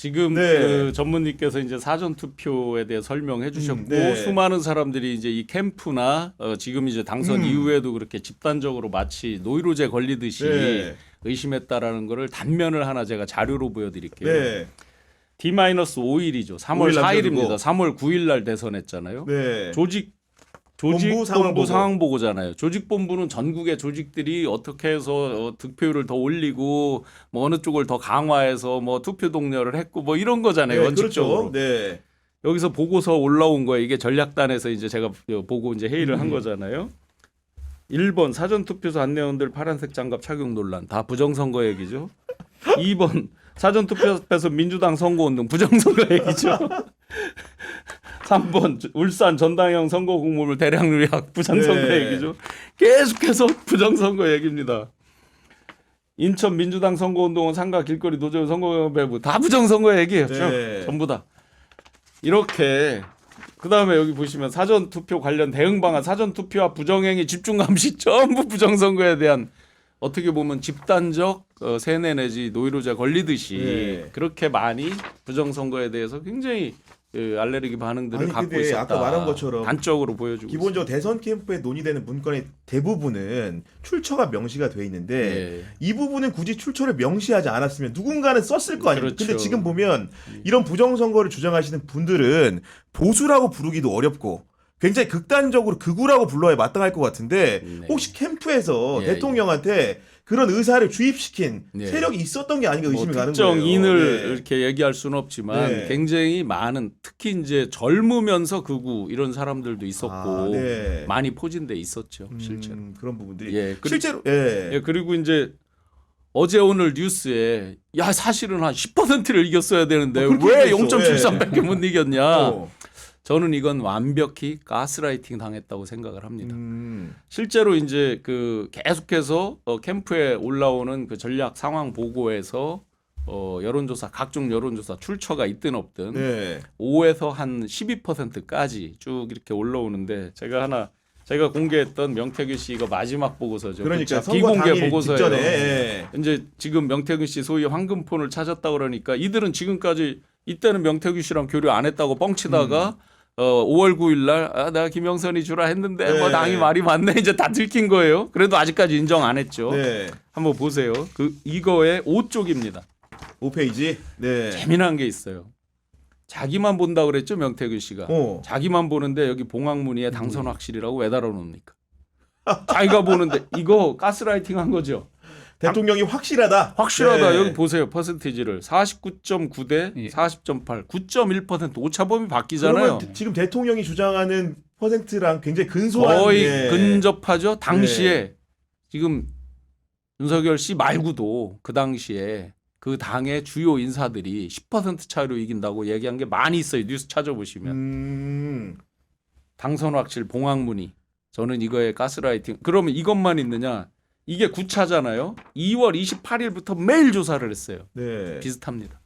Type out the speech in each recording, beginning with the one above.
지금 네. 그 전문님께서 이제 사전 투표에 대해 설명해 주셨고 네. 수많은 사람들이 이제 이 캠프나 지금 이제 당선 이후에도 그렇게 집단적으로 마치 노이로제 걸리듯이 네. 의심했다라는 거를 단면을 하나 제가 자료로 보여드릴게요. 네. D-5일이죠. 3월 5일 4일입니다. 남겨두고. 3월 9일 날 대선했잖아요. 네. 조직본부 상황보고. 상황보고잖아요. 조직본부는 전국의 조직들이 어떻게 해서 득표율을 더 올리고 뭐 어느 쪽을 더 강화해서 뭐 투표 동료를 했고 뭐 이런 거잖아요. 네, 원칙적으로. 그렇죠. 네. 여기서 보고서 올라온 거예요. 이게 전략단에서 이제 제가 보고 이제 회의를 한 거잖아요. 1번 사전투표소 안내원들 파란색 장갑 착용 논란 다 부정선거 얘기죠. 2번 사전투표 앞에서 민주당 선거운동 부정선거 얘기죠. 3번 울산 전당형 선거 공모물 대량 누락 부정선거 네. 얘기죠. 계속해서 부정선거 얘기입니다. 인천 민주당 선거운동은 상가 길거리 노조 선거 배부 다 부정선거 얘기예요. 네. 전부 다. 이렇게 그다음에 여기 보시면 사전 투표 관련 대응 방안, 사전 투표와 부정행위 집중 감시 전부 부정선거에 대한 어떻게 보면 집단적 세뇌 내지 노이로제 걸리듯이 네. 그렇게 많이 부정선거에 대해서 굉장히 알레르기 반응들을 아니, 갖고 근데 있었다. 아까 말한 것처럼 단적으로 보여주고 기본적으로 대선 캠프에 논의되는 문건의 대부분은 출처가 명시가 돼 있는데 네. 이 부분은 굳이 출처를 명시하지 않았으면 누군가는 썼을 거 아닙니까? 그렇죠. 근데 지금 보면 이런 부정선거를 주장하시는 분들은 보수라고 부르기도 어렵고 굉장히 극단적으로 극우라고 불러야 마땅할 것 같은데 네. 혹시 캠프에서 예, 대통령한테 그런 의사를 주입시킨 네. 세력이 있었던 게 아닌가 뭐 의심이 가는 특정 거예요. 인을 네. 이렇게 얘기할 수는 없지만 네. 굉장히 많은 특히 이제 젊으면서 극우 이런 사람들도 있었고 아, 네. 많이 포진돼 있었죠 실제로. 그런 부분들이 예, 실제로 예, 그리고 이제 어제 오늘 뉴스에 야 사실은 한 10%를 이겼어야 되는데 그렇게 왜 얘기했어. 0.73밖에 못 이겼냐? 어. 저는 이건 완벽히 가스라이팅 당했다고 생각을 합니다. 실제로 이제 그 계속해서 캠프에 올라오는 그 전략 상황 보고에서 여론조사 각종 여론조사 출처가 있든 없든 네. 5에서 한 12%까지 쭉 이렇게 올라오는데 제가 공개했던 명태균 씨 이거 마지막 보고서죠. 그러니까 그쵸? 선거 비공개 당일 보고서예요. 직전에 예. 이제 지금 명태균 씨 소위 황금폰을 찾았다 그러니까 이들은 지금까지 이때는 명태균 씨랑 교류 안 했다고 뻥치다가 5월 9일 날 내가 김영선이 주라 했는데 네. 뭐 당이 말이 많네 이제 다 들킨 거예요. 그래도 아직까지 인정 안 했죠. 네. 한번 보세요. 이거의 5쪽입니다. 5페이지. 네. 재미난 게 있어요. 자기만 본다 그랬죠 명태균 씨가. 어. 자기만 보는데 여기 봉황문의에 당선 확실이라고 왜 달아놓습니까? 자기가 보는데 이거 가스라이팅 한 거죠. 대통령이 확실하다. 확실하다. 네. 여기 보세요. 퍼센티지를 49.9대 예. 40.8 9.1% 오차범위 바뀌잖아요. 그러면 지금 대통령이 주장하는 퍼센트랑 굉장히 근소한 거의 예. 근접하죠. 당시에 네. 지금 윤석열 씨 말고도 그 당시에 그 당의 주요 인사들이 10% 차이로 이긴다고 얘기한 게 많이 있어요. 뉴스 찾아보시면. 당선 확실 봉황문의. 저는 이거에 가스라이팅. 그러면 이것만 있느냐. 이게 9차잖아요. 2월 28일부터 매일 조사를 했어요. 네. 비슷합니다.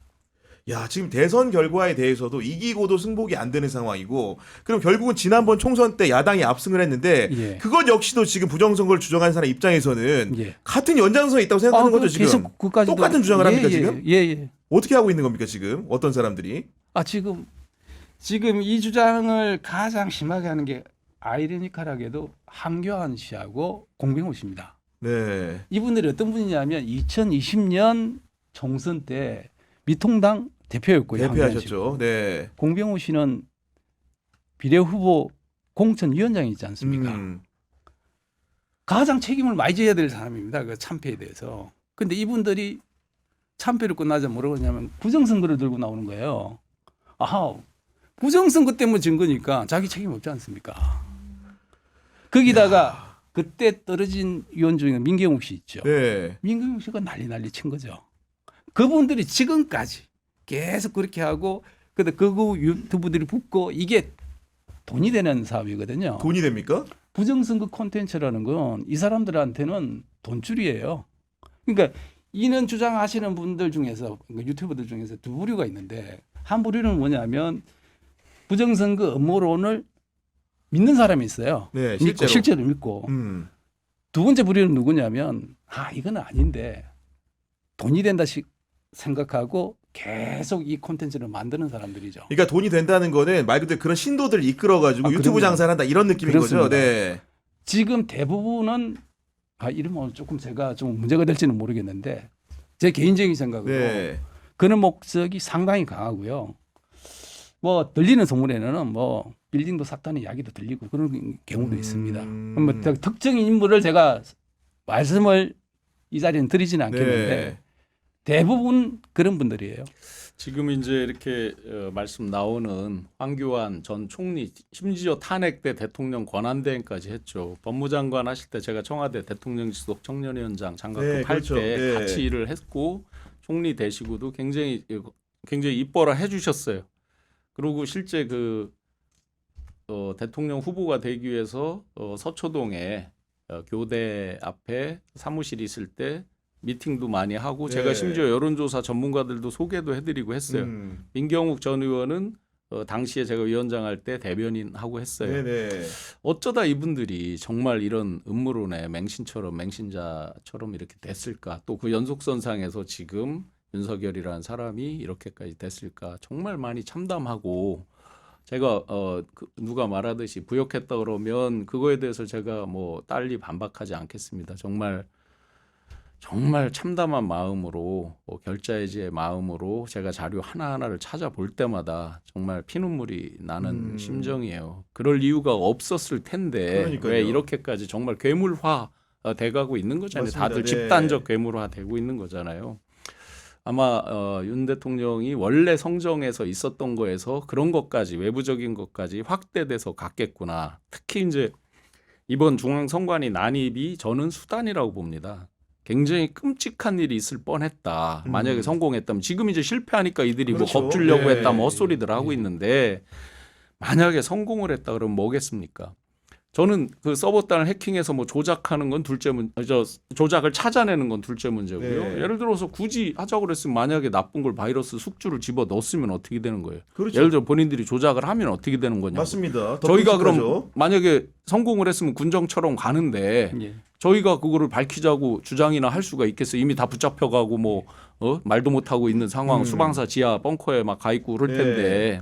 야, 지금 대선 결과에 대해서도 이기고도 승복이 안 되는 상황이고 그럼 결국은 지난번 총선 때 야당이 압승을 했는데 예. 그것 역시도 지금 부정선거를 주장하는 사람 입장에서는 예. 같은 연장선에 있다고 생각하는 거죠, 지금. 계속 그까지도 똑같은 주장을 합니까, 예, 지금? 예, 예. 어떻게 하고 있는 겁니까, 지금? 어떤 사람들이? 지금 이 주장을 가장 심하게 하는 게 아이러니컬하게도 한교안 씨하고 공병호 씨입니다. 네. 이분들이 어떤 분이냐면 2020년 총선 때 미통당 대표였고요. 대표하셨죠. 네. 공병호 씨는 비례후보 공천위원장이 있지 않습니까? 가장 책임을 많이 져야 될 사람입니다. 그 참패에 대해서. 근데 이분들이 참패를 끝나자 뭐라고 하냐면 부정선거를 들고 나오는 거예요. 아하, 부정선거 때문에 진 거니까 자기 책임 없지 않습니까? 거기다가 그때 떨어진 의원 중에 민경욱 씨 있죠. 네. 민경욱 씨가 난리 친 거죠. 그분들이 지금까지 계속 그렇게 하고 근데 그거 유튜브들이 붙고 이게 돈이 되는 사업이거든요. 돈이 됩니까? 부정선거 콘텐츠라는 건 이 사람들한테는 돈줄이에요. 그러니까 이는 주장하시는 분들 중에서 그러니까 유튜버들 중에서 두 부류가 있는데 한 부류는 뭐냐면 부정선거 음모론을 믿는 사람이 있어요. 네, 믿고, 실제로 믿고. 두 번째 부류는 누구냐면 이건 아닌데 돈이 된다 생각하고 계속 이 콘텐츠를 만드는 사람들이죠. 그러니까 돈이 된다는 거는 말 그대로 그런 신도들을 이끌어가지고 유튜브 그럼요. 장사를 한다 이런 느낌인 그렇습니다. 거죠. 네. 지금 대부분은 이러면 조금 제가 좀 문제가 될지는 모르겠는데 제 개인적인 생각으로 네. 그런 목적이 상당히 강하고요. 뭐 들리는 소문에는 뭐 빌딩도 샀다는 이야기도 들리고 그런 경우도 있습니다. 뭐 특정인 인물을 제가 말씀을 이 자리는 드리지는 않겠는데 네. 대부분 그런 분들이에요. 지금 이제 이렇게 말씀 나오는 황교안 전 총리 심지어 탄핵 때 대통령 권한대행까지 했죠. 법무장관 하실 때 제가 청와대 대통령 지속 청년위원장 장관급 네, 할 그렇죠. 때 네. 같이 일을 했고 총리 되시고도 굉장히 이뻐라 해주셨어요. 그리고 실제 대통령 후보가 되기 위해서 서초동에 교대 앞에 사무실이 있을 때 미팅도 많이 하고 네. 제가 심지어 여론조사 전문가들도 소개도 해드리고 했어요. 민경욱 전 의원은 당시에 제가 위원장 할 때 대변인 하고 했어요. 네네. 어쩌다 이분들이 정말 이런 음모론의 맹신자처럼 이렇게 됐을까? 또 그 연속선상에서 지금 윤석열이라는 사람이 이렇게까지 됐을까? 정말 많이 참담하고 제가 누가 말하듯이 부역했다 그러면 그거에 대해서 제가 뭐 딸리 반박하지 않겠습니다. 정말 참담한 마음으로 결자해지의 마음으로 제가 자료 하나하나를 찾아볼 때마다 정말 피눈물이 나는 심정이에요. 그럴 이유가 없었을 텐데 그러니까요. 왜 이렇게까지 정말 괴물화 돼가고 있는 거잖아요. 맞습니다. 다들 네. 집단적 괴물화 되고 있는 거잖아요. 아마 윤 대통령이 원래 성정에서 있었던 거에서 그런 것까지 외부적인 것까지 확대돼서 갔겠구나. 특히 이제 이번 중앙선관위 난입이 저는 수단이라고 봅니다. 굉장히 끔찍한 일이 있을 뻔했다. 만약에 성공했다면 지금 이제 실패하니까 이들이 그렇죠. 뭐 겁주려고 네. 했다 뭐 헛소리들 하고 있는데 만약에 성공을 했다 그러면 뭐겠습니까? 저는 그 서버단을 해킹해서 뭐 조작하는 건 조작을 찾아내는 건 둘째 문제고요. 네. 예를 들어서 굳이 하자고 그랬으면 만약에 나쁜 걸 바이러스 숙주를 집어 넣었으면 어떻게 되는 거예요? 그렇죠. 예를 들어 본인들이 조작을 하면 어떻게 되는 거냐고. 맞습니다. 더 저희가 끔찍하죠. 그럼 만약에 성공을 했으면 군정처럼 가는데 예. 저희가 그거를 밝히자고 주장이나 할 수가 있겠어요. 이미 다 붙잡혀가고 뭐 말도 못하고 있는 상황 수방사 지하 벙커에 막 가 있고 그럴 텐데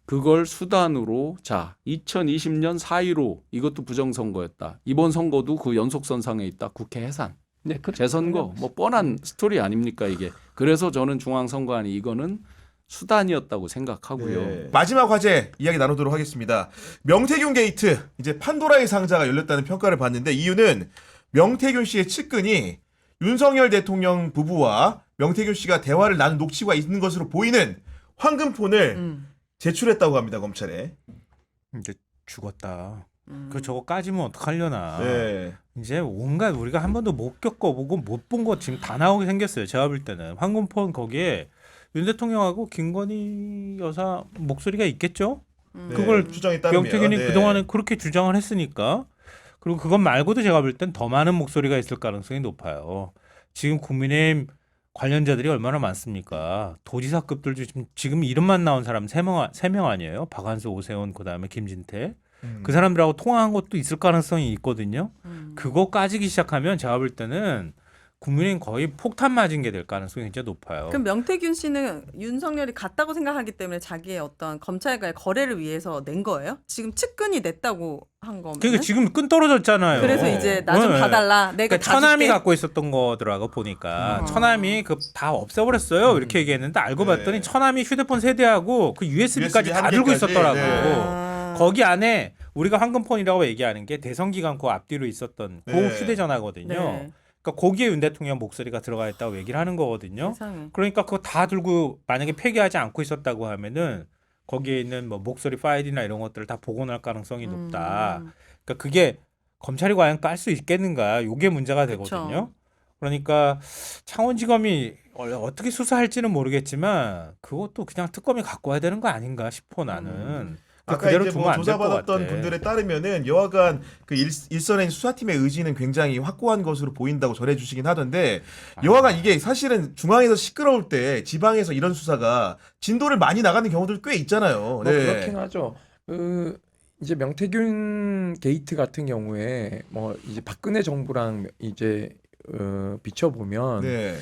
그걸 수단으로 2020년 4.15 이것도 부정선거였다. 이번 선거도 그 연속선상에 있다. 국회 해산. 네, 재선거 뭐 뻔한 스토리 아닙니까 이게. 그래서 저는 중앙선관위 이거는 수단이었다고 생각하고요. 네. 마지막 화제 이야기 나누도록 하겠습니다. 명태균 게이트 이제 판도라의 상자가 열렸다는 평가를 받는데 이유는 명태균 씨의 측근이 윤석열 대통령 부부와 명태균 씨가 대화를 나눈 녹취가 있는 것으로 보이는 황금폰을 제출했다고 합니다 검찰에. 이제 죽었다. 그 저거 까지면 어떡하려나. 네. 이제 온갖 우리가 한 번도 못 겪어보고 못 본 거 지금 다 나오게 생겼어요. 제가 볼 때는 황금폰 거기에 윤 대통령하고 김건희 여사 목소리가 있겠죠. 그걸 주장에 따르면 명태균이 그동안에 그렇게 주장을 했으니까. 그리고 그것 말고도 제가 볼 땐 더 많은 목소리가 있을 가능성이 높아요. 지금 국민의힘 관련자들이 얼마나 많습니까? 도지사급들도 지금 이름만 나온 사람 3명 아니에요? 박한수, 오세훈, 그다음에 김진태. 그 사람들하고 통화한 것도 있을 가능성이 있거든요. 그거 까지기 시작하면 제가 볼 때는 국민의힘 거의 폭탄 맞은 게 될 가능성이 진짜 높아요. 그럼 명태균 씨는 윤석열이 같다고 생각하기 때문에 자기의 어떤 검찰과의 거래를 위해서 낸 거예요? 지금 측근이 냈다고 한 거면? 그러니까 지금 끈 떨어졌잖아요. 그래서 이제 나 좀 네. 봐달라. 내가 그러니까 다 처남이 줄게. 갖고 있었던 거더라고 보니까 처남이 그 다 없애버렸어요. 이렇게 얘기했는데 알고 네. 봤더니 처남이 휴대폰 세대하고 그 USB까지 다 한 들고 개까지. 있었더라고. 네. 거기 안에 우리가 황금폰이라고 얘기하는 게 대성기관 그 앞뒤로 있었던 그 네. 휴대전화거든요. 네. 그러니까 거기에 윤 대통령 목소리가 들어가 있다고 얘기를 하는 거거든요. 세상에. 그러니까 그거 다 들고 만약에 폐기하지 않고 있었다고 하면은 거기에 있는 뭐 목소리 파일이나 이런 것들을 다 복원할 가능성이 높다. 그러니까 그게 검찰이 과연 깔 수 있겠는가? 이게 문제가 되거든요. 그쵸. 그러니까 창원지검이 어떻게 수사할지는 모르겠지만 그것도 그냥 특검이 갖고 와야 되는 거 아닌가 싶어 나는. 아까 그대로 이제 두면 뭐 안 될 것 조사받았던 같아. 분들에 따르면은 여하간 그 일선의 수사팀의 의지는 굉장히 확고한 것으로 보인다고 전해주시긴 하던데 여하간 이게 사실은 중앙에서 시끄러울 때 지방에서 이런 수사가 진도를 많이 나가는 경우들 꽤 있잖아요. 뭐 네. 그렇긴 하죠. 이제 명태균 게이트 같은 경우에 뭐 이제 박근혜 정부랑 이제 비춰보면 네.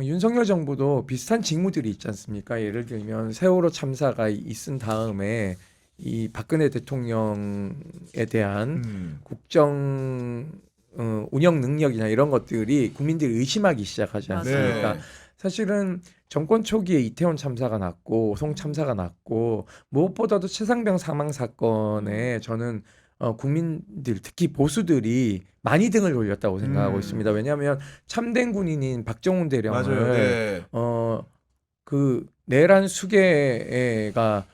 윤석열 정부도 비슷한 직무들이 있지 않습니까? 예를 들면 세월호 참사가 있은 다음에 이 박근혜 대통령에 대한 국정 운영 능력이나 이런 것들이 국민들이 의심하기 시작하지 않습니까? 네. 사실은 정권 초기에 이태원 참사가 났고 송 참사가 났고 무엇보다도 최상병 사망 사건에 저는 국민들 특히 보수들이 많이 등을 돌렸다고 생각하고 있습니다. 왜냐하면 참된 군인인 박정훈 맞아요. 대령을 네. 그 내란 수계가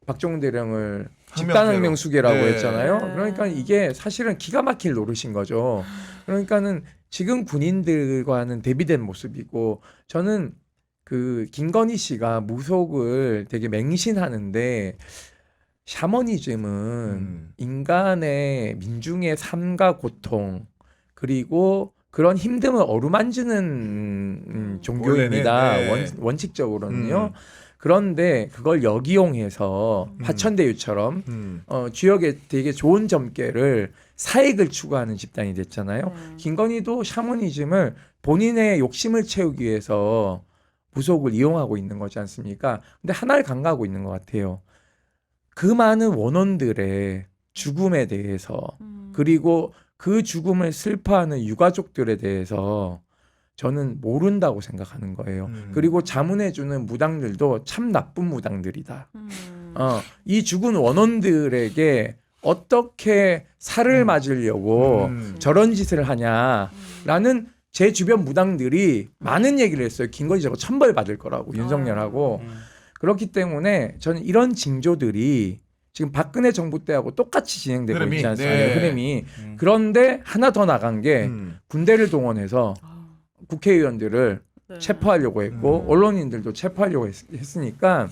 박정훈 대령을 집단혁명 수계라고 네. 했잖아요. 네. 그러니까 이게 사실은 기가 막힐 노릇인 거죠. 그러니까는 지금 군인들과는 대비된 모습이고 저는 그 김건희 씨가 무속을 되게 맹신하는데 샤머니즘은 인간의 민중의 삶과 고통 그리고 그런 힘듦을 어루만지는 종교입니다. 원래는, 네. 원칙적으로는요. 그런데 그걸 역이용해서 화천대유처럼 지역에 되게 좋은 점괘를 사익을 추구하는 집단이 됐잖아요. 김건희도 샤머니즘을 본인의 욕심을 채우기 위해서 무속을 이용하고 있는 거지 않습니까? 근데 하나를 간과하고 있는 것 같아요. 그 많은 원혼들의 죽음에 대해서 그리고 그 죽음을 슬퍼하는 유가족들에 대해서 저는 모른다고 생각하는 거예요. 그리고 자문해주는 무당들도 참 나쁜 무당들이다. 이 죽은 원혼들에게 어떻게 살을 맞으려고 저런 짓을 하냐라는 제 주변 무당들이 많은 얘기를 했어요. 김건희 저거 천벌 받을 거라고 윤석열하고. 그렇기 때문에 저는 이런 징조들이 지금 박근혜 정부 때하고 똑같이 진행되고 흐름이, 있지 않습니까? 네. 흐름이. 그런데 하나 더 나간 게 군대를 동원해서 국회의원들을 네. 체포하려고 했고 언론인들도 체포하려고 했으니까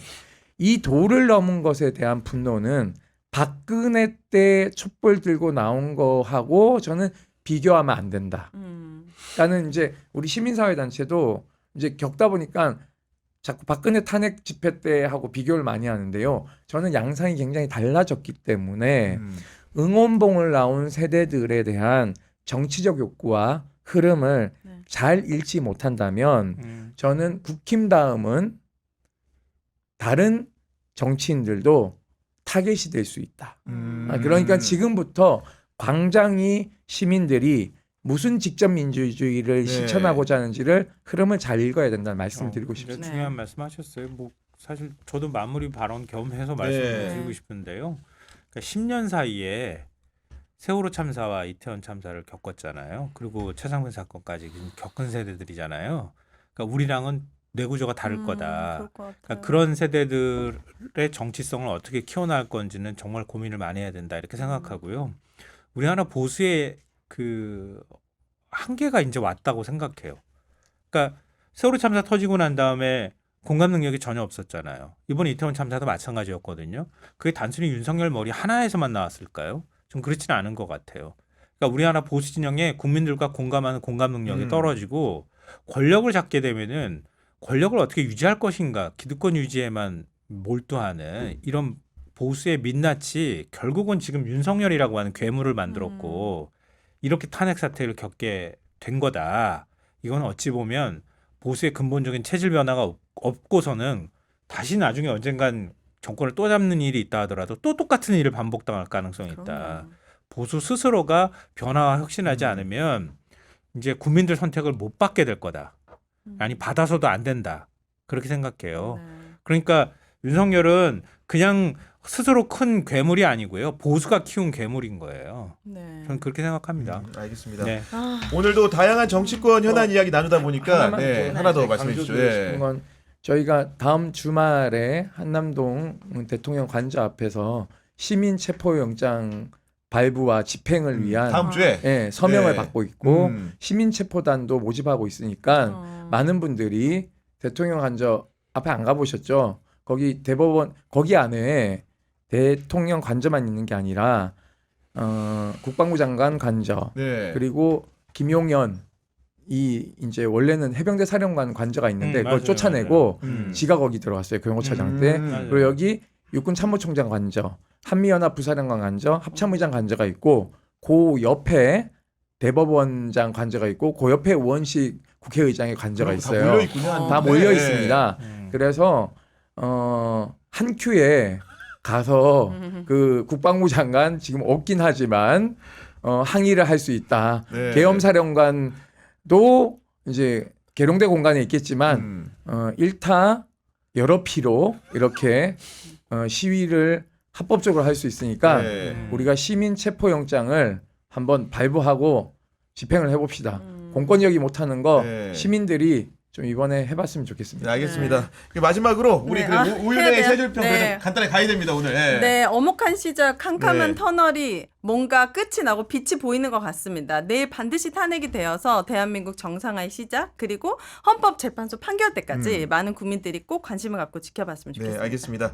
이 도를 넘은 것에 대한 분노는 박근혜 때 촛불 들고 나온 거하고 저는 비교하면 안 된다. 라는 이제 우리 시민사회단체도 이제 겪다 보니까 자꾸 박근혜 탄핵 집회 때하고 비교를 많이 하는데요. 저는 양상이 굉장히 달라졌기 때문에 응원봉을 나온 세대들에 대한 정치적 욕구와 흐름을 네. 잘 읽지 못한다면 저는 국힘 다음은 다른 정치인들도 타겟이 될 수 있다. 그러니까 지금부터 광장이 시민들이 무슨 직접 민주주의를 네. 실천하고자 하는지를 흐름을 잘 읽어야 된다는 말씀을 드리고 싶습니다. 네. 중요한 말씀하셨어요. 뭐 사실 저도 마무리 발언 겸해서 네. 말씀을 드리고 싶은데요. 그러니까 10년 사이에 세월호 참사와 이태원 참사를 겪었잖아요. 그리고 최상병 사건까지 겪은 세대들이잖아요. 그러니까 우리랑은 뇌구조가 다를 거다. 그럴 것 같아요. 그러니까 그런 세대들의 정치성을 어떻게 키워나갈 건지는 정말 고민을 많이 해야 된다 이렇게 생각하고요. 우리나라 보수의 그 한계가 이제 왔다고 생각해요. 그러니까 세월호 참사 터지고 난 다음에 공감 능력이 전혀 없었잖아요. 이번 이태원 참사도 마찬가지였거든요. 그게 단순히 윤석열 머리 하나에서만 나왔을까요? 좀 그렇지는 않은 것 같아요. 그러니까 우리나라 보수 진영의 국민들과 공감하는 공감 능력이 떨어지고 권력을 잡게 되면은 권력을 어떻게 유지할 것인가 기득권 유지에만 몰두하는 이런 보수의 민낯이 결국은 지금 윤석열이라고 하는 괴물을 만들었고 이렇게 탄핵 사태를 겪게 된 거다. 이건 어찌 보면 보수의 근본적인 체질 변화가 없고서는 다시 나중에 언젠간 정권을 또 잡는 일이 있다 하더라도 또 똑같은 일을 반복당할 가능성이 있다. 그럼요. 보수 스스로가 변화와 혁신하지 않으면 이제 국민들 선택을 못 받게 될 거다. 아니 받아서도 안 된다. 그렇게 생각해요. 네. 그러니까 윤석열은 그냥 스스로 큰 괴물이 아니고요. 보수가 키운 괴물인 거예요. 네. 저는 그렇게 생각합니다. 알겠습니다. 네. 아, 오늘도 다양한 정치권 현안 이야기 나누다 보니까 하나만 네, 더 하나 더 말씀해 주시죠. 강조드리고 싶은 건 저희가 다음 주말에 한남동 대통령 관저 앞에서 시민 체포영장 발부와 집행을 위한 다음 주에 서명을 네. 받고 있고 시민 체포단도 모집하고 있으니까 어. 많은 분들이 대통령 관저 앞에 안 가보셨죠? 거기 대법원 거기 안에 대통령 관저만 있는 게 아니라 국방부 장관 관저 네. 그리고 김용현 이 이제 원래는 해병대 사령관 관저가 있는데 그걸 맞아요, 쫓아내고 맞아요. 지가 거기 들어갔어요 경호처장 때. 맞아요. 그리고 여기 육군 참모총장 관저, 한미연합 부사령관 관저, 합참의장 관저가 있고 그 옆에 대법원장 관저가 있고 그 옆에 우원식 국회의장의 관저가 다 있어요. 몰려 있군요. 다 네. 몰려 있습니다. 음. 그래서 한 큐에 가서 그 국방부 장관 지금 없긴 하지만 항의를 할 수 있다. 네. 계엄사령관도 이제 계룡대 공간에 있겠지만 일타 여러 피로 이렇게 시위를 합법적으로 할 수 있으니까 네. 우리가 시민 체포영장을 한번 발부하고 집행을 해봅시다. 공권력이 못하는 거 네. 시민들이 좀 이번에 해봤으면 좋겠습니다. 네, 알겠습니다. 마지막으로 우리 네. 그 아, 우윤의 해야 돼요? 세 줄평 네. 간단히 가야 됩니다 오늘. 네. 네, 어목한 시절 캄캄한 네. 터널이 뭔가 끝이 나고 빛이 보이는 것 같습니다. 내일 반드시 탄핵이 되어서 대한민국 정상화의 시작 그리고 헌법재판소 판결 때까지 많은 국민들이 꼭 관심을 갖고 지켜봤으면 네, 좋겠습니다. 알겠습니다.